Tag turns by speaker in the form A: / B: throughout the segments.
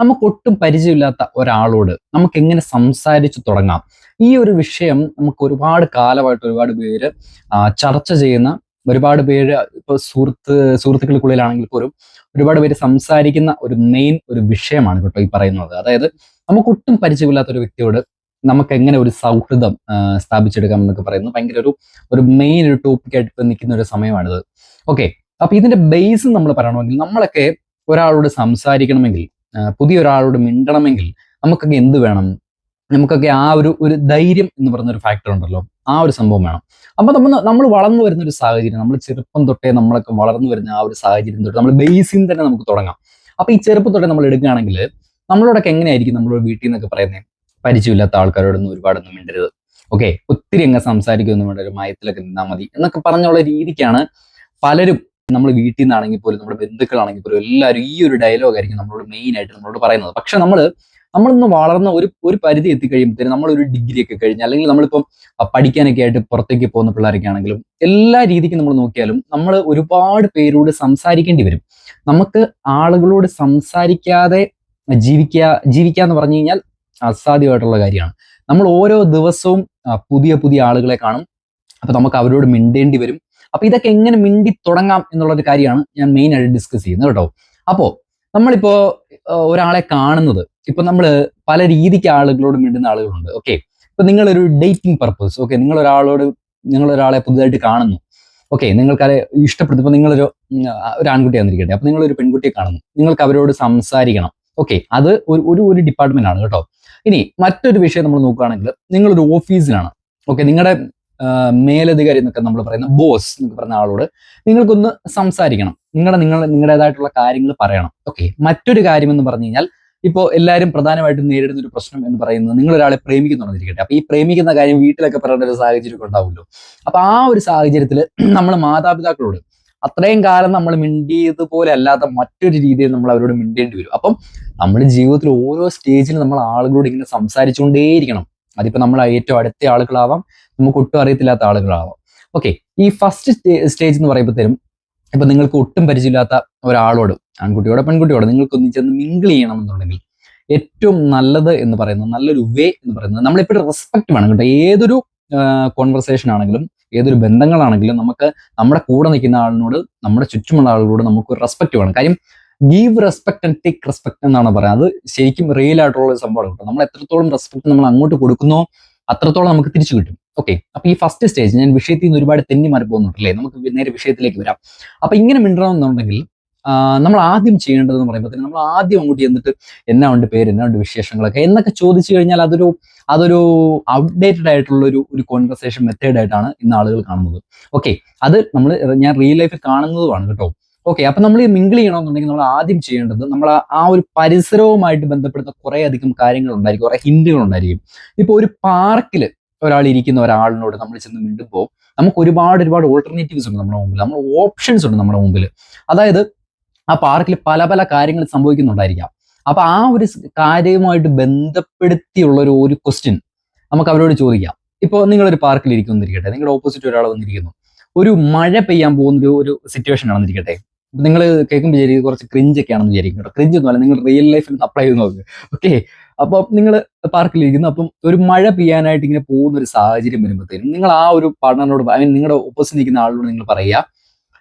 A: നമുക്ക് ഒട്ടും പരിചയമില്ലാത്ത ഒരാളോട് നമുക്ക് എങ്ങനെ സംസാരിച്ചു തുടങ്ങാം? ഈ ഒരു വിഷയം നമുക്ക് ഒരുപാട് കാലമായിട്ട് ഒരുപാട് പേര് ചർച്ച ചെയ്യുന്ന, ഒരുപാട് പേര് ഇപ്പൊ സുഹൃത്തുക്കൾക്കുള്ളിലാണെങ്കിൽ പോലും ഒരുപാട് പേര് സംസാരിക്കുന്ന ഒരു മെയിൻ ഒരു വിഷയമാണ് കേട്ടോ ഈ പറയുന്നത്. അതായത് നമുക്ക് ഒട്ടും പരിചയമില്ലാത്ത ഒരു വ്യക്തിയോട് നമുക്ക് എങ്ങനെ ഒരു സൗഹൃദം സ്ഥാപിച്ചെടുക്കാം എന്നൊക്കെ പറയുന്നത് ഭയങ്കര ഒരു മെയിൻ ഒരു ടോപ്പിക് ആയിട്ട് ഇപ്പൊ നിൽക്കുന്ന ഒരു സമയമാണിത്. ഓക്കെ, അപ്പൊ ഇതിന്റെ ബേസ് നമ്മൾ പറയണമെങ്കിൽ നമ്മളൊക്കെ ഒരാളോട് സംസാരിക്കണമെങ്കിൽ, പുതിയൊരാളോട് മിണ്ടണമെങ്കിൽ നമുക്കൊക്കെ എന്ത് വേണം? നമുക്കൊക്കെ ആ ഒരു ധൈര്യം എന്ന് പറയുന്ന ഒരു ഫാക്ടർ ഉണ്ടല്ലോ, ആ ഒരു സംഭവം വേണം. അപ്പൊ നമ്മൾ വളർന്നു വരുന്ന ഒരു സാഹചര്യം, നമ്മൾ ചെറുപ്പം തൊട്ടേ നമ്മളൊക്കെ വളർന്നു വരുന്ന ആ ഒരു സാഹചര്യം തൊട്ട് നമ്മൾ ബേസിൽ തന്നെ നമുക്ക് തുടങ്ങാം. അപ്പൊ ഈ ചെറുപ്പം തൊട്ടേ നമ്മൾ എടുക്കുകയാണെങ്കിൽ നമ്മളോടൊക്കെ എങ്ങനെയായിരിക്കും നമ്മളോട് വീട്ടിൽ നിന്നൊക്കെ പറയുന്നത്? പരിചയമില്ലാത്ത ആൾക്കാരോടൊന്നും ഒരുപാടൊന്നും മിണ്ടരുത്, ഓക്കെ, ഒത്തിരി അങ്ങ് സംസാരിക്കൊന്നും വേണ്ട, ഒരു മയത്തിലൊക്കെ നിന്നാൽ മതി എന്നൊക്കെ പറഞ്ഞുള്ള രീതിക്കാണ് പലരും, നമ്മൾ വീട്ടിൽ നിന്നാണെങ്കിൽ പോലും നമ്മുടെ ബന്ധുക്കളാണെങ്കിൽ പോലും എല്ലാവരും ഈ ഒരു ഡയലോഗ് ആയിരിക്കും നമ്മളോട് മെയിൻ ആയിട്ട് നമ്മളോട് പറയുന്നത്. പക്ഷെ നമ്മളിന്ന് വളർന്ന ഒരു പരിധി എത്തിക്കഴിയുമ്പോഴത്തേനും നമ്മളൊരു ഡിഗ്രി ഒക്കെ കഴിഞ്ഞ്, അല്ലെങ്കിൽ നമ്മളിപ്പം പഠിക്കാനൊക്കെ ആയിട്ട് പുറത്തേക്ക് പോകുന്ന പിള്ളേരൊക്കെ ആണെങ്കിലും എല്ലാ രീതിക്കും നമ്മൾ നോക്കിയാലും നമ്മൾ ഒരുപാട് പേരോട് സംസാരിക്കേണ്ടി വരും. നമുക്ക് ആളുകളോട് സംസാരിക്കാതെ ജീവിക്കുക എന്ന് പറഞ്ഞു കഴിഞ്ഞാൽ അസാധ്യമായിട്ടുള്ള കാര്യമാണ്. നമ്മൾ ഓരോ ദിവസവും പുതിയ പുതിയ ആളുകളെ കാണും. അപ്പൊ നമുക്ക് അവരോട് മിണ്ടേണ്ടി വരും. അപ്പൊ ഇതൊക്കെ എങ്ങനെ മിണ്ടി തുടങ്ങാം എന്നുള്ളൊരു കാര്യമാണ് ഞാൻ മെയിൻ ആയിട്ട് ഡിസ്കസ് ചെയ്യുന്നത് കേട്ടോ. അപ്പോ നമ്മളിപ്പോ ഒരാളെ കാണുന്നത്, ഇപ്പൊ നമ്മൾ പല രീതിക്ക് ആളുകളോട് മിണ്ടുന്ന ആളുകളുണ്ട്. ഓക്കെ, ഇപ്പൊ നിങ്ങളൊരു ഡേറ്റിംഗ് പർപ്പസ്, ഓക്കെ, നിങ്ങൾ ഒരാളെ പുതുതായിട്ട് കാണുന്നു, ഓക്കെ, നിങ്ങൾക്കത് ഇഷ്ടപ്പെടുന്നു. ഇപ്പൊ ഒരു ആൺകുട്ടിയാന്നിരിക്കട്ടെ, അപ്പൊ നിങ്ങളൊരു പെൺകുട്ടിയെ കാണുന്നു, നിങ്ങൾക്ക് അവരോട് സംസാരിക്കണം. ഓക്കെ, അത് ഒരു ഡിപ്പാർട്ട്മെന്റ് ആണ് കേട്ടോ. ഇനി മറ്റൊരു വിഷയം നമ്മൾ നോക്കുകയാണെങ്കിൽ, നിങ്ങളൊരു ഓഫീസിലാണ്, ഓക്കെ, നിങ്ങളുടെ മേലധികാരി എന്നൊക്കെ നമ്മൾ പറയുന്ന ബോസ് എന്നൊക്കെ പറയുന്ന ആളോട് നിങ്ങൾക്കൊന്ന് സംസാരിക്കണം, നിങ്ങളുടേതായിട്ടുള്ള കാര്യങ്ങൾ പറയണം. ഓക്കെ, മറ്റൊരു കാര്യം എന്ന് പറഞ്ഞു കഴിഞ്ഞാൽ, ഇപ്പോൾ എല്ലാവരും പ്രധാനമായിട്ടും നേരിടുന്ന ഒരു പ്രശ്നം എന്ന് പറയുന്നത്, നിങ്ങൾ ഒരാളെ പ്രേമിക്കുന്നുണ്ടെന്നിരിക്കട്ടെ, അപ്പൊ ഈ പ്രേമിക്കുന്ന കാര്യം വീട്ടിലൊക്കെ പറയേണ്ട ഒരു സാഹചര്യം ഉണ്ടാവുമല്ലോ. അപ്പൊ ആ ഒരു സാഹചര്യത്തിൽ നമ്മൾ മാതാപിതാക്കളോട് അത്രയും കാലം നമ്മൾ മിണ്ടിയതുപോലെ അല്ലാത്ത മറ്റൊരു രീതിയിൽ നമ്മൾ അവരോട് മിണ്ടേണ്ടി വരും. അപ്പം നമ്മൾ ജീവിതത്തിൽ ഓരോ സ്റ്റേജിലും നമ്മൾ ആളുകളോട് ഇങ്ങനെ സംസാരിച്ചുകൊണ്ടേയിരിക്കണം. അതിപ്പോ നമ്മൾ ഏറ്റവും അടുത്ത ആളുകളാവാം, നമുക്ക് ഒട്ടും അറിയത്തില്ലാത്ത ആളുകളാവാം. ഓക്കെ, ഈ ഫസ്റ്റ് സ്റ്റേജ് എന്ന് പറയുമ്പോഴത്തേനും, ഇപ്പൊ നിങ്ങൾക്ക് ഒട്ടും പരിചയമില്ലാത്ത ഒരാളോട്, ആൺകുട്ടിയോടെ പെൺകുട്ടിയോടെ നിങ്ങൾക്ക് ഒന്നിച്ചെന്ന് മിങ്കിൾ ചെയ്യണമെന്നുണ്ടെങ്കിൽ ഏറ്റവും നല്ലത് എന്ന് പറയുന്നത്, നല്ലൊരു വേ എന്ന് പറയുന്നത്, നമ്മളെപ്പോഴും റെസ്പെക്ട് വേണം കേട്ടോ. ഏതൊരു കോൺവെർസേഷൻ ആണെങ്കിലും, ഏതൊരു ബന്ധങ്ങളാണെങ്കിലും, നമുക്ക് നമ്മുടെ കൂടെ നിൽക്കുന്ന ആളിനോട്, നമ്മുടെ ചുറ്റുമുള്ള ആളുകളോട് നമുക്ക് റെസ്പെക്ട് വേണം. കാര്യം give respect and take respect എന്നാണ് പറയുന്നത്. അത് ശരിക്കും റിയൽ ആയിട്ടുള്ള ഒരു സംഭവമാണ് കേട്ടോ. നമ്മൾ എത്രത്തോളം റെസ്പെക്ട് നമ്മൾ അങ്ങോട്ട് കൊടുക്കുന്നോ അത്രത്തോളം നമുക്ക് തിരിച്ചു കിട്ടും. ഓക്കെ, അപ്പൊ ഈ ഫസ്റ്റ് സ്റ്റേജ്, ഞാൻ വിഷയത്തിൽ നിന്ന് ഒരുപാട് തെന്നി മാറി പോകുന്നുണ്ടല്ലേ, നമുക്ക് നേരെ വിഷയത്തിലേക്ക് വരാം. അപ്പൊ ഇങ്ങനെ മിണ്ടണമെന്നുണ്ടെങ്കിൽ നമ്മൾ ആദ്യം ചെയ്യേണ്ടതെന്ന് പറയുമ്പോൾ, നമ്മൾ ആദ്യം അങ്ങോട്ട് ചെന്നിട്ട് എന്നാ ഉണ്ട് പേര്, എന്നാ ഉണ്ട് വിശേഷങ്ങളൊക്കെ എന്നൊക്കെ ചോദിച്ചു കഴിഞ്ഞാൽ അതൊരു ഔട്ട്ഡേറ്റഡ് ആയിട്ടുള്ള ഒരു കോൺവെർസേഷൻ മെത്തേഡ് ആയിട്ടാണ് ഇന്ന് ആളുകൾ കാണുന്നത്. ഓക്കെ, ഞാൻ റിയൽ ലൈഫിൽ കാണുന്നതുമാണ് കേട്ടോ. ഓക്കെ, അപ്പൊ നമ്മൾ ഈ മിങ്കിൾ ചെയ്യണമെന്നുണ്ടെങ്കിൽ നമ്മൾ ആദ്യം ചെയ്യേണ്ടത്, നമ്മൾ ആ ഒരു പരിസരവുമായിട്ട് ബന്ധപ്പെടുന്ന കുറെ അധികം കാര്യങ്ങൾ ഉണ്ടായിരിക്കും, കുറെ ഹിന്റുകൾ ഉണ്ടായിരിക്കും. ഇപ്പൊ ഒരു പാർക്കിൽ ഒരാൾ ഇരിക്കുന്ന ഒരാളിനോട് നമ്മൾ ചെന്ന് മിണ്ടുമ്പോൾ നമുക്ക് ഒരുപാട് ഓൾട്ടർനേറ്റീവ്സ് ഉണ്ട് നമ്മുടെ മുമ്പിൽ, നമ്മൾ ഓപ്ഷൻസ് ഉണ്ട് നമ്മുടെ മുമ്പിൽ. അതായത് ആ പാർക്കിൽ പല പല കാര്യങ്ങൾ സംഭവിക്കുന്നുണ്ടായിരിക്കാം. അപ്പൊ ആ ഒരു കാര്യവുമായിട്ട് ബന്ധപ്പെടുത്തിയുള്ള ഒരു ക്വസ്റ്റ്യൻ നമുക്ക് അവരോട് ചോദിക്കാം. ഇപ്പോൾ നിങ്ങളൊരു പാർക്കിൽ ഇരിക്കുന്നിരിക്കട്ടെ, നിങ്ങളുടെ ഓപ്പോസിറ്റ് ഒരാൾ വന്നിരിക്കുന്നു, ഒരു മഴ പെയ്യാൻ പോകുന്ന ഒരു സിറ്റുവേഷൻ ആണെന്നിരിക്കട്ടെ. നിങ്ങൾ കേൾക്കുമ്പോൾ വിചാരിക്കും കുറച്ച് ക്രിഞ്ചൊക്കെ ആണെന്ന് വിചാരിക്കും കേട്ടോ. ക്രിഞ്ച് ഒന്നുമല്ല, നിങ്ങൾ റിയൽ ലൈഫിൽ അപ്ലൈ ചെയ്ത് നോക്ക്. ഓക്കെ, അപ്പം നിങ്ങൾ പാർക്കിലിരിക്കുന്നു, അപ്പം ഒരു മഴ പെയ്യാനായിട്ട് ഇങ്ങനെ പോകുന്ന ഒരു സാഹചര്യം വരുമ്പോഴത്തേനും നിങ്ങൾ ആ ഒരു പാർട്ണറിനോട്, നിങ്ങളുടെ ഓപ്പോസിറ്റ് നിൽക്കുന്ന ആളോട് നിങ്ങൾ പറയുക,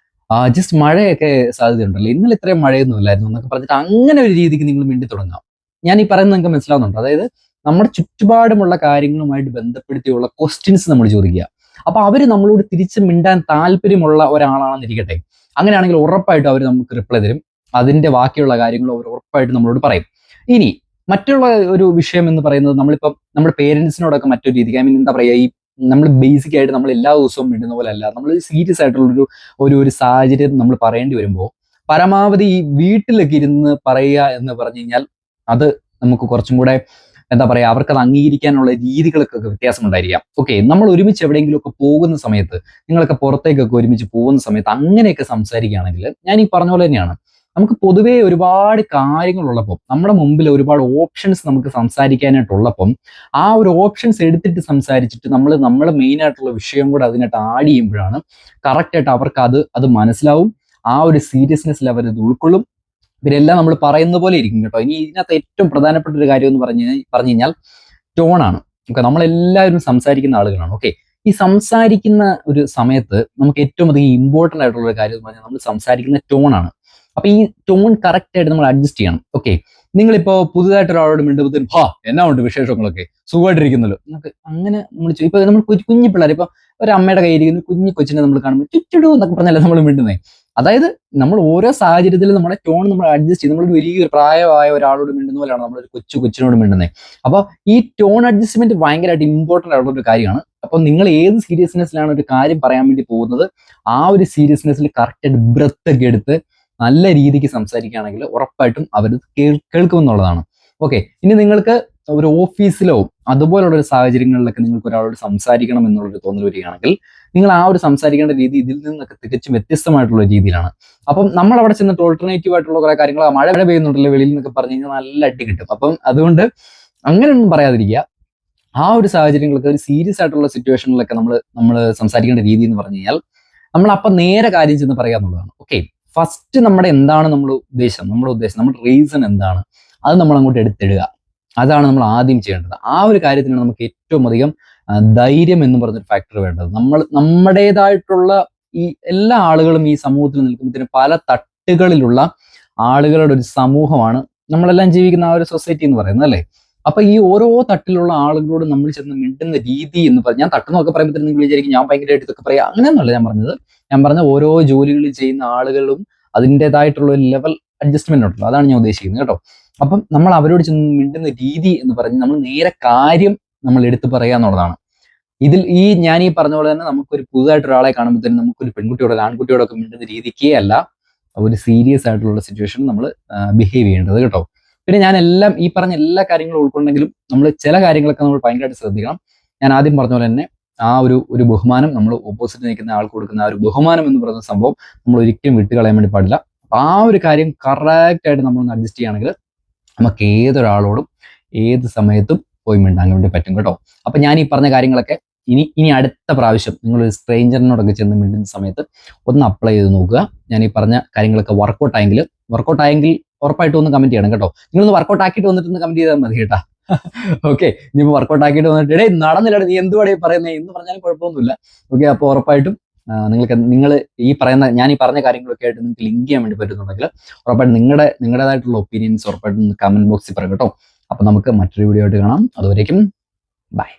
A: ജസ്റ്റ് മഴയൊക്കെ സാധ്യതയുണ്ടല്ലോ, ഇന്നലെ ഇത്രയും മഴയൊന്നും ഇല്ലായിരുന്നു എന്നൊക്കെ പറഞ്ഞിട്ട് അങ്ങനെ ഒരു രീതിക്ക് നിങ്ങൾ മിണ്ടി തുടങ്ങാം. ഞാൻ ഈ പറയുന്നത് നിങ്ങൾക്ക് മനസ്സിലാവുന്നുണ്ടോ? അതായത് നമ്മുടെ ചുറ്റുപാടുമുള്ള കാര്യങ്ങളുമായിട്ട് ബന്ധപ്പെടുത്തിയുള്ള ക്വസ്റ്റ്യൻസ് നമ്മൾ ചോദിക്കുക. അപ്പൊ അവര് നമ്മളോട് തിരിച്ച് മിണ്ടാൻ താല്പര്യമുള്ള ഒരാളാണെന്നിരിക്കട്ടെ, അങ്ങനെയാണെങ്കിൽ ഉറപ്പായിട്ടും അവർ നമുക്ക് റിപ്ലൈ തരും. അതിന്റെ ബാക്കിയുള്ള കാര്യങ്ങൾ അവർ ഉറപ്പായിട്ട് നമ്മളോട് പറയും. ഇനി മറ്റുള്ള ഒരു വിഷയം എന്ന് പറയുന്നത്, നമ്മളിപ്പം നമ്മുടെ പേരൻസിനോടൊക്കെ മറ്റൊരു രീതിക്ക്, എന്താ പറയുക, ഈ നമ്മൾ ബേസിക് ആയിട്ട് നമ്മൾ എല്ലാ ദിവസവും മിണ്ടുന്ന പോലെ അല്ല, നമ്മൾ സീരിയസ് ആയിട്ടുള്ള ഒരു സാഹചര്യം നമ്മൾ പറയേണ്ടി വരുമ്പോൾ പരമാവധി ഈ വീട്ടിലൊക്കെ ഇരുന്ന് പറയുക എന്ന് പറഞ്ഞു കഴിഞ്ഞാൽ അത് നമുക്ക് കുറച്ചും കൂടെ, എന്താ പറയുക, അവർക്കത് അംഗീകരിക്കാനുള്ള രീതികളൊക്കെ വ്യത്യാസമുണ്ടായിരിക്കാം. ഓക്കെ, നമ്മൾ ഒരുമിച്ച് എവിടെയെങ്കിലും ഒക്കെ പോകുന്ന സമയത്ത്, നിങ്ങളൊക്കെ പുറത്തേക്കൊക്കെ ഒരുമിച്ച് പോകുന്ന സമയത്ത് അങ്ങനെയൊക്കെ സംസാരിക്കുകയാണെങ്കിൽ, ഞാൻ ഈ പറഞ്ഞ പോലെ തന്നെയാണ്, നമുക്ക് പൊതുവേ ഒരുപാട് കാര്യങ്ങളുള്ളപ്പം, നമ്മുടെ മുമ്പിൽ ഒരുപാട് ഓപ്ഷൻസ് നമുക്ക് സംസാരിക്കാനായിട്ടുള്ളപ്പം, ആ ഒരു ഓപ്ഷൻസ് എടുത്തിട്ട് സംസാരിച്ചിട്ട് നമ്മൾ മെയിൻ ആയിട്ടുള്ള വിഷയം കൂടെ അതിനായിട്ട് ആഡ് ചെയ്യുമ്പോഴാണ് കറക്റ്റായിട്ട് അവർക്ക് അത് മനസ്സിലാവും. ആ ഒരു സീരിയസ്നെസ്സിൽ അവരത് ഉൾക്കൊള്ളും. ഇവരെല്ലാം നമ്മൾ പറയുന്ന പോലെ ഇരിക്കും കേട്ടോ. ഇനി ഇതിനകത്ത് ഏറ്റവും പ്രധാനപ്പെട്ട ഒരു കാര്യം എന്ന് പറഞ്ഞു കഴിഞ്ഞാൽ ടോണാണ്. ഓക്കെ, നമ്മളെല്ലാവരും സംസാരിക്കുന്ന ആളുകളാണ്. ഓക്കെ, ഈ സംസാരിക്കുന്ന ഒരു സമയത്ത് നമുക്ക് ഏറ്റവും അധികം ഇമ്പോർട്ടൻ്റ് ആയിട്ടുള്ള ഒരു കാര്യം എന്ന് പറഞ്ഞാൽ നമ്മൾ സംസാരിക്കുന്ന ടോണാണ്. അപ്പൊ ഈ ടോൺ കറക്റ്റ് ആയിട്ട് നമ്മൾ അഡ്ജസ്റ്റ് ചെയ്യണം. ഓക്കെ, നിങ്ങളിപ്പോ പുതുതായിട്ട് ഒരാളോട് മിണ്ടുമ്പോഴത്തേനും എന്നാ ഉണ്ട് വിശേഷങ്ങളൊക്കെ, സുഖമായിട്ടിരിക്കുന്നല്ലോ എന്നൊക്കെ അങ്ങനെ നമ്മൾ ഇപ്പൊ നമ്മൾ കുഞ്ഞു പിള്ളേർ, ഇപ്പൊ ഒരു അമ്മയുടെ കയ്യിരിക്കുന്ന കുഞ്ഞു കൊച്ചിനെ നമ്മൾ കാണുമ്പോൾ ചുറ്റിടൂ എന്നൊക്കെ പറഞ്ഞല്ലേ നമ്മൾ മിണ്ടുന്നത്. അതായത് നമ്മൾ ഓരോ സാഹചര്യത്തിലും നമ്മുടെ ടോൺ നമ്മൾ അഡ്ജസ്റ്റ് ചെയ്ത്, നമ്മളൊരു വലിയൊരു പ്രായമായ ഒരാളോട് മിണ്ടുന്ന പോലെയാണ് നമ്മളൊരു കൊച്ചിനോട് മിണ്ടുന്നത്. അപ്പോൾ ഈ ടോൺ അഡ്ജസ്റ്റ്മെന്റ് ഭയങ്കരമായിട്ട് ഇമ്പോർട്ടൻ്റ് ആയിട്ടുള്ള ഒരു കാര്യമാണ്. അപ്പോൾ നിങ്ങൾ ഏത് സീരിയസ്നെസ്സിലാണ് ഒരു കാര്യം പറയാൻ വേണ്ടി പോകുന്നത്, ആ ഒരു സീരിയസ്നെസ്സിൽ കറക്റ്റായിട്ട് ബ്രെത്ത് ഒക്കെ എടുത്ത് നല്ല രീതിക്ക് സംസാരിക്കുകയാണെങ്കിൽ ഉറപ്പായിട്ടും അവർ കേൾക്കുമെന്നുള്ളതാണ്. ഓക്കെ, ഇനി നിങ്ങൾക്ക് ഒരു ഓഫീസിലോ അതുപോലുള്ള ഒരു സാഹചര്യങ്ങളിലൊക്കെ നിങ്ങൾക്ക് ഒരാളോട് സംസാരിക്കണം എന്നുള്ളൊരു തോന്നൽ വരികയാണെങ്കിൽ നിങ്ങൾ ആ ഒരു സംസാരിക്കേണ്ട രീതി ഇതിൽ നിന്നൊക്കെ തികച്ചും വ്യത്യസ്തമായിട്ടുള്ള രീതിയിലാണ്. അപ്പം നമ്മൾ അവിടെ ചെന്നിട്ട് ഓൾട്ടർനേറ്റീവ് ആയിട്ടുള്ള കുറെ കാര്യങ്ങൾ, മഴ പെയ്യുന്നുണ്ടല്ലോ വെളിയിൽ നിന്നൊക്കെ പറഞ്ഞു കഴിഞ്ഞാൽ നല്ല അടി കിട്ടും. അപ്പം അതുകൊണ്ട് അങ്ങനെയൊന്നും പറയാതിരിക്കുക. ആ ഒരു സാഹചര്യങ്ങളൊക്കെ, ഒരു സീരിയസ് ആയിട്ടുള്ള സിറ്റുവേഷനിലൊക്കെ നമ്മൾ സംസാരിക്കേണ്ട രീതി എന്ന് പറഞ്ഞു കഴിഞ്ഞാൽ നമ്മൾ അപ്പം നേരെ കാര്യം ചെന്ന് പറയുക എന്നുള്ളതാണ്. ഓക്കെ, ഫസ്റ്റ് നമ്മുടെ നമ്മുടെ റീസൺ എന്താണ് അത് നമ്മൾ അങ്ങോട്ട് എടുത്തിടുക. അതാണ് നമ്മൾ ആദ്യം ചെയ്യേണ്ടത്. ആ ഒരു കാര്യത്തിനാണ് നമുക്ക് ഏറ്റവും അധികം ധൈര്യം എന്ന് പറഞ്ഞൊരു ഫാക്ടർ വേണ്ടത്. നമ്മുടേതായിട്ടുള്ള ഈ എല്ലാ ആളുകളും ഈ സമൂഹത്തിൽ നിൽക്കുമ്പോഴത്തേനും പല തട്ടുകളിലുള്ള ആളുകളുടെ ഒരു സമൂഹമാണ് നമ്മളെല്ലാം ജീവിക്കുന്ന ആ ഒരു സൊസൈറ്റി എന്ന് പറയുന്നത്, അല്ലേ? അപ്പൊ ഈ ഓരോ തട്ടിലുള്ള ആളുകളോട് നമ്മൾ ചെന്ന് മിണ്ടുന്ന രീതി എന്ന് പറഞ്ഞാൽ, ഞാൻ തട്ടെന്നൊക്കെ പറയുമ്പോഴത്തേനും നിങ്ങൾ വിചാരിക്കും ഞാൻ ഭയങ്കരമായിട്ട് ഇതൊക്കെ പറയാം, അങ്ങനെയൊന്നുമല്ല ഞാൻ പറഞ്ഞത്. ഞാൻ പറഞ്ഞ ഓരോ ജോലികൾ ചെയ്യുന്ന ആളുകളും അതിൻ്റെതായിട്ടുള്ള ഒരു ലെവൽ അഡ്ജസ്റ്റ്മെന്റ് ഉണ്ടല്ലോ, അതാണ് ഞാൻ ഉദ്ദേശിക്കുന്നത് കേട്ടോ. അപ്പം നമ്മൾ അവരോട് ചെന്ന് മിണ്ടുന്ന രീതി എന്ന് പറഞ്ഞ് നമ്മൾ നേരെ കാര്യം നമ്മൾ എടുത്തു പറയുക എന്നുള്ളതാണ്. ഇതിൽ ഞാൻ ഈ പറഞ്ഞ പോലെ തന്നെ നമുക്കൊരു പുതുതായിട്ട് ഒരാളെ കാണുമ്പോഴത്തേനും നമുക്കൊരു പെൺകുട്ടിയോടോ ആൺകുട്ടിയോടോ ഒക്കെ മിണ്ടുന്ന രീതിക്കേ അല്ല ഒരു സീരിയസ് ആയിട്ടുള്ള സിറ്റുവേഷൻ നമ്മൾ ബിഹേവ് ചെയ്യേണ്ടത് കേട്ടോ. പിന്നെ ഞാൻ ഈ പറഞ്ഞ എല്ലാ കാര്യങ്ങളും ഉൾക്കൊണ്ടെങ്കിലും നമ്മൾ ചില കാര്യങ്ങളൊക്കെ നമ്മൾ ഭയങ്കരമായിട്ട് ശ്രദ്ധിക്കണം. ഞാൻ ആദ്യം പറഞ്ഞ പോലെ തന്നെ ആ ഒരു ബഹുമാനം, നമ്മൾ ഓപ്പോസിറ്റ് നിൽക്കുന്ന ആൾക്ക് കൊടുക്കുന്ന ആ ഒരു ബഹുമാനം എന്ന് പറയുന്ന സംഭവം നമ്മൾ ഒരിക്കലും വിട്ടുകളയാൻ വേണ്ടി പാടില്ല. ആ ഒരു കാര്യം കറക്റ്റ് ആയിട്ട് നമ്മളൊന്ന് അഡ്ജസ്റ്റ് ചെയ്യുകയാണെങ്കിൽ നമുക്ക് ഏതൊരാളോടും ഏത് സമയത്തും പോയി മിണ്ടാൻ വേണ്ടി പറ്റും കേട്ടോ. അപ്പൊ ഞാൻ ഈ പറഞ്ഞ കാര്യങ്ങളൊക്കെ ഇനി അടുത്ത പ്രാവശ്യം നിങ്ങളൊരു സ്ട്രേഞ്ചറിനോടൊക്കെ ചെന്ന് മിണ്ടുന്ന സമയത്ത് ഒന്ന് അപ്ലൈ ചെയ്ത് നോക്കുക. ഞാൻ ഈ പറഞ്ഞ കാര്യങ്ങളൊക്കെ വർക്കൗട്ട് ആയെങ്കിൽ ഉറപ്പായിട്ടും ഒന്ന് കമന്റ് ചെയ്യണം കേട്ടോ. നിങ്ങളൊന്ന് വർക്കൗട്ട് ആക്കിയിട്ട് വന്നിട്ട് കമന്റ് ചെയ്താൽ മതി കേട്ടാ. ഓക്കെ, ഇനിയിപ്പോൾ വർക്കൗട്ട് ആക്കിയിട്ട് വന്നിട്ട് ഇടേ നടന്നില്ല നീ എന്തുവാടേ പറയുന്നത് എന്ന് പറഞ്ഞാലും കുഴപ്പമൊന്നുമില്ല. ഓക്കെ, അപ്പോൾ ഉറപ്പായിട്ടും നിങ്ങൾ ഞാൻ ഈ പറഞ്ഞ കാര്യങ്ങളൊക്കെ ആയിട്ട് നിങ്ങൾക്ക് ലിങ്ക് ചെയ്യാൻ വേണ്ടി പറ്റുന്നുണ്ടെങ്കിൽ ഉറപ്പായിട്ടും നിങ്ങളുടേതായിട്ടുള്ള ഒപ്പീനിയൻസ് ഉറപ്പായിട്ടും കമന്റ് ബോക്സിൽ പറയും കേട്ടോ. അപ്പൊ നമുക്ക് മറ്റൊരു വീഡിയോ ആയിട്ട് കാണാം. അതുവരേക്കും ബൈ.